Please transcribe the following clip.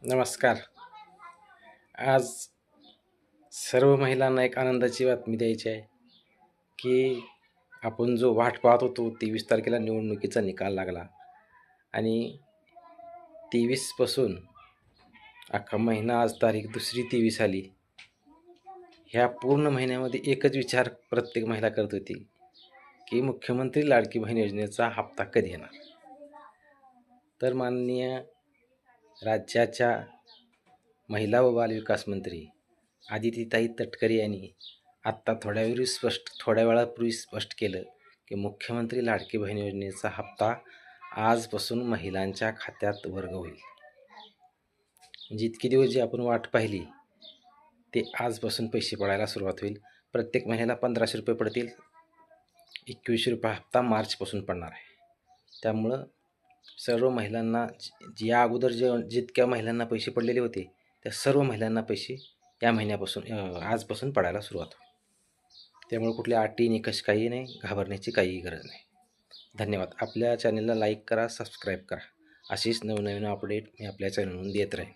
नमस्कार. आज सर्व महिलांना एक आनंदाची बातमी द्यायची आहे की आपण जो वाट पाहत होतो 23 तारखेला निवडणुकीचा निकाल लागला आणि 23 पासून अख्खा महिना आज तारीख दुसरी 23 आली. ह्या पूर्ण महिन्यामध्ये एकच विचार प्रत्येक महिला करत होती की मुख्यमंत्री लाडकी बहीण योजनेचा हप्ता कधी येणार. तर माननीय राज्याच्या महिला व बालविकास मंत्री आदितीताई तटकरे यांनी आत्ता थोड्या वेळापूर्वी स्पष्ट केलं की मुख्यमंत्री लाडकी बहीण योजनेचा हप्ता आजपासून महिलांच्या खात्यात वर्ग होईल. म्हणजे इतके दिवस जी आपण वाट पाहिली ते आजपासून पैसे पडायला सुरुवात होईल. प्रत्येक महिन्याला 1500 रुपये पडतील. 2100 रुपये हप्ता मार्चपासून पडणार आहे. त्यामुळं सर्व महिलांना या अगोदर जितक्या महिलांना पैसे पडलेले होते त्या सर्व महिलांना पैसे या महिन्यापासून आजपासून पडायला सुरुवात होईल. त्यामुळे कुठल्या अटी निकष काही नाही, घाबरण्याची काहीही गरज नाही. धन्यवाद. आपल्या चॅनलला लाईक करा, सबस्क्राईब करा. अशीच नवनवीन अपडेट मी आपल्या चॅनलवरून देत राहीन.